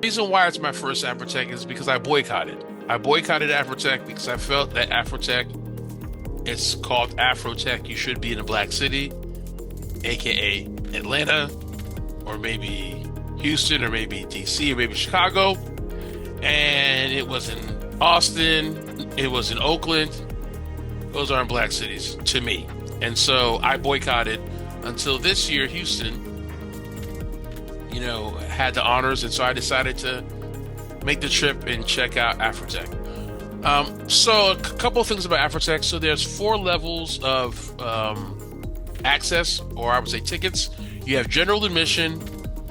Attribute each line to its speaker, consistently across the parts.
Speaker 1: reason why it's my first Afrotech is because I boycotted. I boycotted Afrotech because I felt that Afrotech, it's called Afrotech. You should be in a black city, aka Atlanta, or maybe Houston, or maybe DC, or maybe Chicago. And it was in Austin, it was in Oakland. Those aren't black cities to me. And so I boycotted until this year, Houston, had the honors. And so I decided to make the trip and check out Afrotech. So a couple of things about Afrotech. So there's 4 levels of access, or I would say tickets. You have general admission,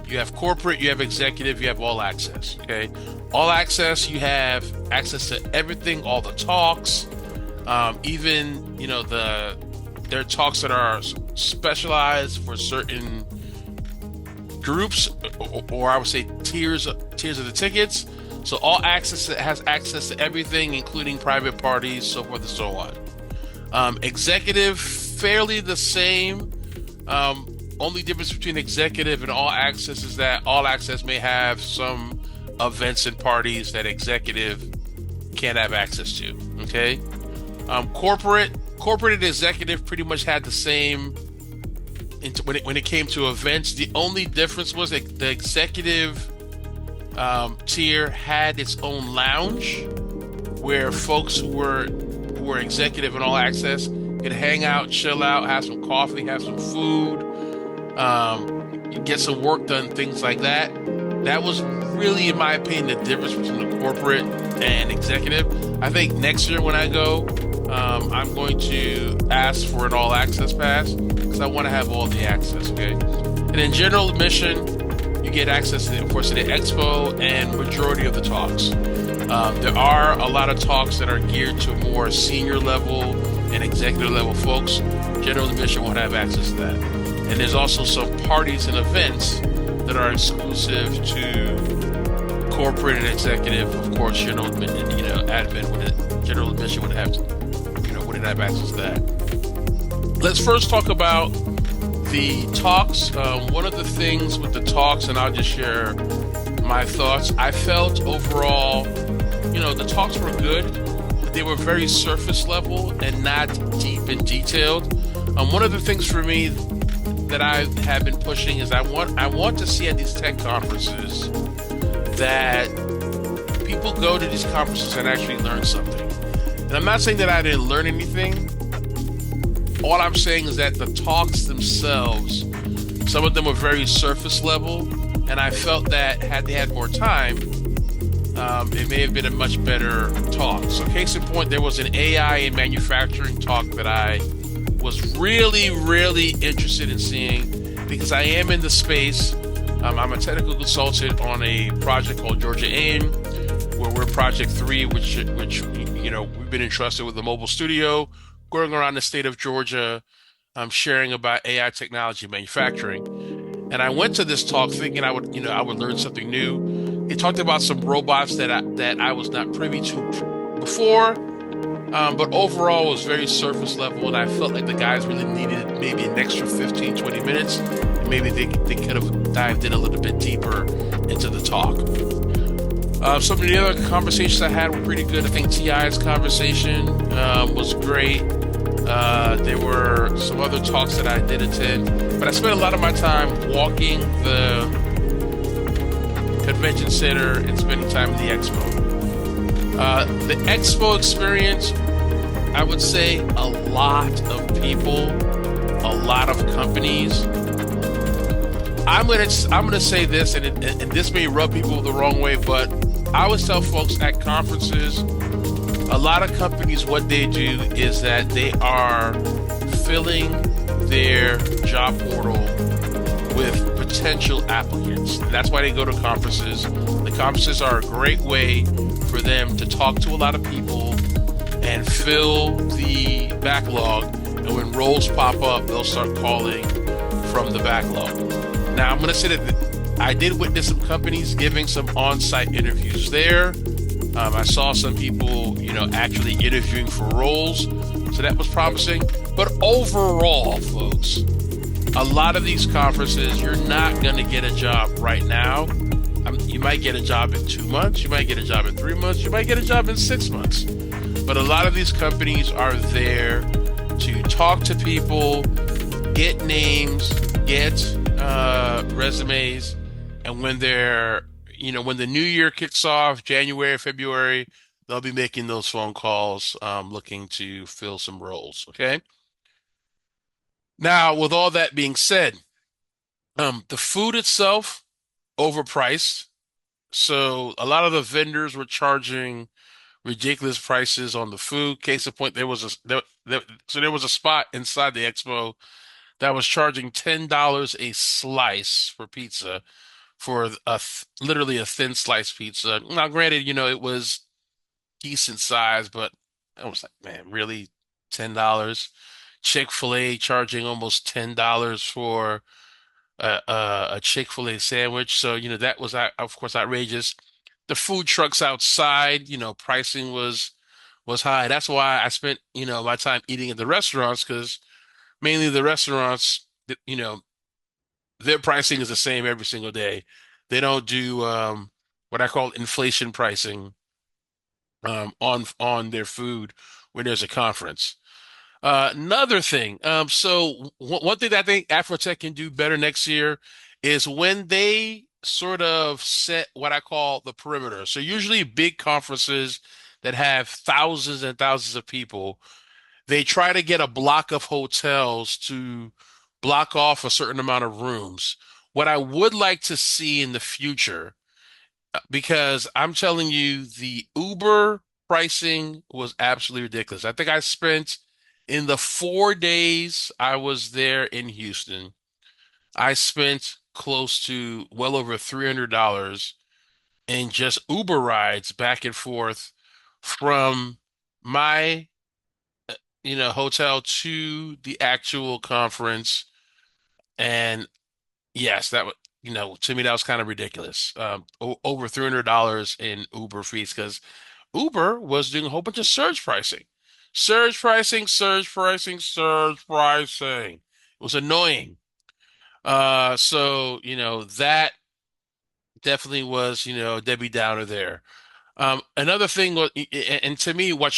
Speaker 1: you have corporate, you have executive, you have all access. Okay, all access, you have access to everything, all the talks, even there are talks that are specialized for certain groups, or I would say tiers of the tickets. So all access has access to everything, including private parties, so forth and so on. Executive, fairly the same. Only difference between executive and all access is that all access may have some events and parties that executive can't have access to. Okay. Corporate and executive pretty much had the same when it came to events. The only difference was that the executive tier had its own lounge where folks who were executive and all access could hang out, chill out, have some coffee, have some food, get some work done, things like that. That was really, in my opinion, the difference between the corporate and executive. I think next year when I go, I'm going to ask for an all access pass because I want to have all the access. Okay, and in general admission, you get access to, of course, to the expo and majority of the talks. There are a lot of talks that are geared to more senior level and executive level folks. General admission won't have access to that. And there's also some parties and events that are exclusive to corporate and executive. Of course, general admission wouldn't have access to that. Let's first talk about the talks. One of the things with the talks, and I'll just share my thoughts. I felt overall, the talks were good, but they were very surface level and not deep and detailed. One of the things for me that I have been pushing is I want to see at these tech conferences that people go to these conferences and actually learn something. And I'm not saying that I didn't learn anything. All I'm saying is that the talks themselves, some of them were very surface level, and I felt that had they had more time, it may have been a much better talk. So case in point, there was an AI in manufacturing talk that I was really, really interested in seeing because I am in the space. I'm a technical consultant on a project called Georgia AIM, where we're Project 3, which we've been entrusted with a mobile studio going around the state of Georgia, sharing about AI technology manufacturing. And I went to this talk thinking I would learn something new. It talked about some robots that I was not privy to before, but overall it was very surface level, and I felt like the guys really needed maybe an extra 15, 20 minutes. And maybe they could have dived in a little bit deeper into the talk. Some of the other conversations I had were pretty good. I think TI's conversation was great. There were some other talks that I did attend, but I spent a lot of my time walking the convention center and spending time in the expo. The expo experience, I would say a lot of people, a lot of companies. I'm gonna say this, and this may rub people the wrong way, but I always tell folks at conferences, a lot of companies, what they do is that they are filling their job portal with potential applicants. And that's why they go to conferences. The conferences are a great way for them to talk to a lot of people and fill the backlog. And when roles pop up, they'll start calling from the backlog. Now, I'm going to say that I did witness some companies giving some on-site interviews there. I saw some people, actually interviewing for roles. So that was promising. But overall, folks, a lot of these conferences, you're not going to get a job right now. You might get a job in 2 months, you might get a job in 3 months, you might get a job in 6 months. But a lot of these companies are there to talk to people, get names, get resumes, and when the new year kicks off, January, February, they'll be making those phone calls, looking to fill some roles. Okay. Now, with all that being said, the food itself overpriced. So a lot of the vendors were charging ridiculous prices on the food. Case in point, there was a spot inside the expo that was charging $10 a slice for pizza for literally a thin slice pizza. Now, granted, it was decent size, but I was like, man, really $10? Chick-fil-A charging almost $10 for a Chick-fil-A sandwich. So, that was, of course, outrageous. The food trucks outside, pricing was high. That's why I spent, my time eating at the restaurants because mainly the restaurants, their pricing is the same every single day. They don't do what I call inflation pricing on their food when there's a conference. Another thing, so one thing that I think Afrotech can do better next year is when they sort of set what I call the perimeter. So usually big conferences that have thousands and thousands of people, they try to get a block of hotels to block off a certain amount of rooms. What I would like to see in the future, because I'm telling you, the Uber pricing was absolutely ridiculous. I think I spent in the 4 days I was there in Houston, I spent close to well over $300 in just Uber rides back and forth from my hotel to the actual conference. And yes, to me, that was kind of ridiculous. Over $300 in Uber fees because Uber was doing a whole bunch of surge pricing. Surge pricing, surge pricing, surge pricing. It was annoying. So, that definitely was, Debbie Downer there. Another thing was, and to me, what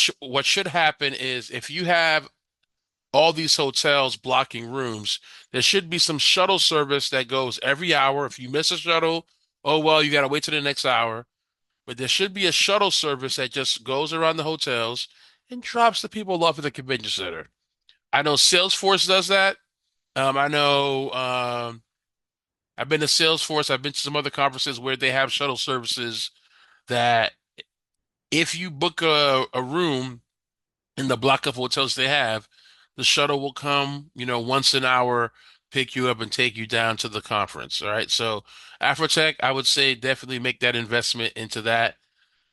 Speaker 1: should happen is if you have all these hotels blocking rooms, there should be some shuttle service that goes every hour. If you miss a shuttle, oh well, you got to wait till the next hour. But there should be a shuttle service that just goes around the hotels and drops the people off at the convention center. I know Salesforce does that. I know I've been to Salesforce. I've been to some other conferences where they have shuttle services that if you book a room in the block of hotels they have, the shuttle will come, once an hour, pick you up and take you down to the conference. All right. So Afrotech, I would say definitely make that investment into that.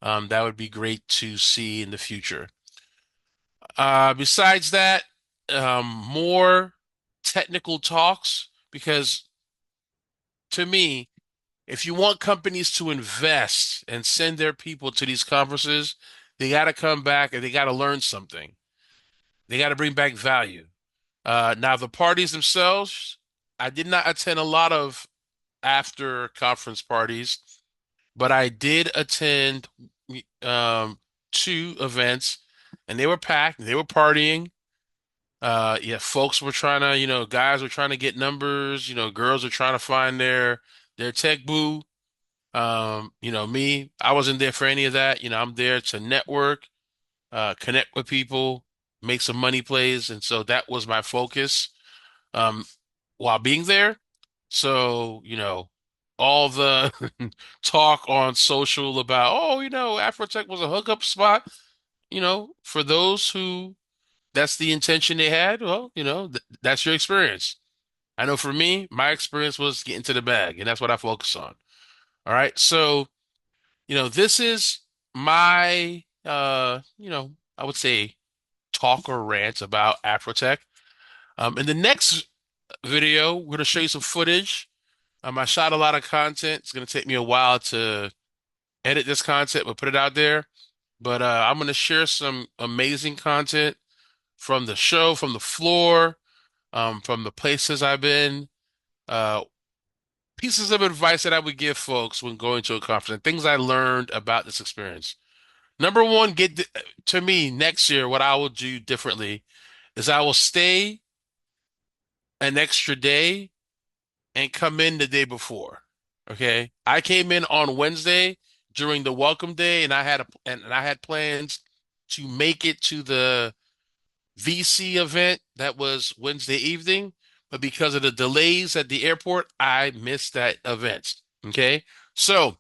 Speaker 1: That would be great to see in the future. Besides that, more technical talks, because to me, if you want companies to invest and send their people to these conferences, they got to come back and they got to learn something. They got to bring back value. Now, the parties themselves, I did not attend a lot of after conference parties, but I did attend um, two events, and they were packed. They were partying. Yeah, folks were trying to, guys were trying to get numbers. Girls were trying to find their tech boo. Me, I wasn't there for any of that. I'm there to network, connect with people, make some money plays, and so that was my focus um, while being there. So, all the talk on social about, oh, Afrotech was a hookup spot, for those who that's the intention they had, well, that's your experience. I know for me, my experience was getting to the bag, and that's what I focus on. All right. So, this is my I would say talk or rant about Afrotech. In the next video, we're gonna show you some footage. I shot a lot of content. It's gonna take me a while to edit this content, but put it out there. But I'm gonna share some amazing content from the show, from the floor, from the places I've been, uh, pieces of advice that I would give folks when going to a conference and things I learned about this experience. Number one, to me next year, what I will do differently is I will stay an extra day and come in the day before. Okay. I came in on Wednesday during the welcome day and I had plans to make it to the VC event that was Wednesday evening, but because of the delays at the airport, I missed that event. Okay. So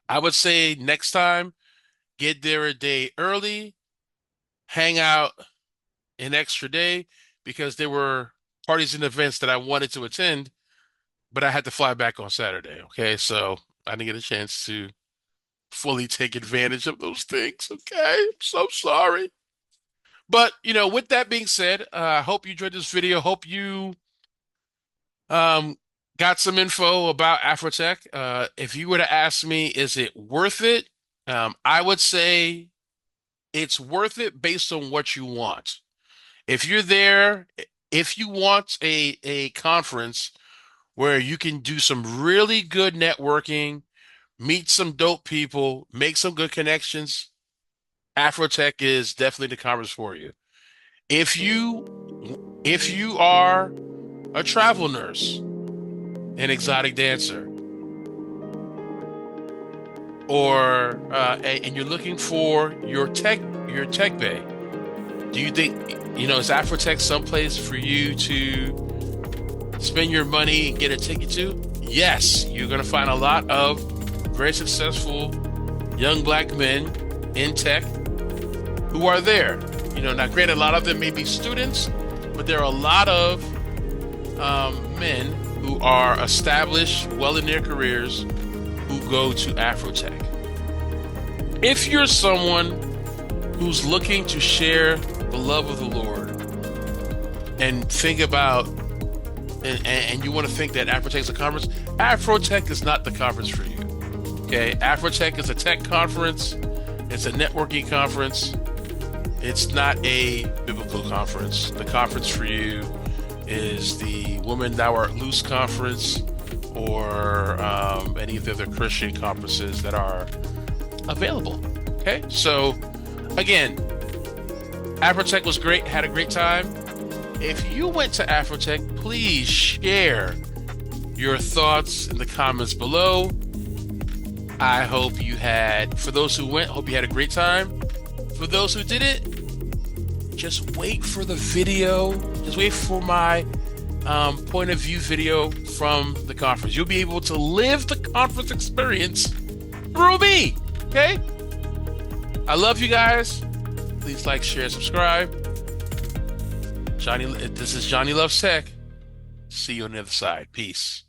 Speaker 1: I would say next time, get there a day early, hang out an extra day because there were parties and events that I wanted to attend, but I had to fly back on Saturday. Okay. So I didn't get a chance to fully take advantage of those things. Okay. I'm so sorry. But, with that being said, I hope you enjoyed this video. Hope you um, got some info about Afrotech. If you were to ask me, is it worth it? I would say it's worth it based on what you want. If you're there, if you want a conference where you can do some really good networking, meet some dope people, make some good connections, Afrotech is definitely the conference for you. If you are a travel nurse, an exotic dancer, or and you're looking for your tech bay, do you think is Afrotech someplace for you to spend your money and get a ticket to? Yes, you're going to find a lot of very successful young black men in tech who are there. Now granted, a lot of them may be students, but there are a lot of men who are established, well in their careers, who go to Afrotech. If you're someone who's looking to share the love of the Lord and think about, and you want to think that Afrotech is a conference, Afrotech is not the conference for you. Okay, Afrotech is a tech conference. It's a networking conference. It's not a biblical conference. The conference for you is the Women Thou Art Loose conference or any of the other Christian conferences that are available. Okay, so again, Afrotech was great, had a great time. If you went to Afrotech, please share your thoughts in the comments below. I hope you had, for those who went, hope you had a great time. For those who didn't, just wait for the video. Just wait for my point of view video from the conference. You'll be able to live the conference experience through me. Okay? I love you guys. Please like, share, subscribe. This is Jonylovestech. See you on the other side. Peace.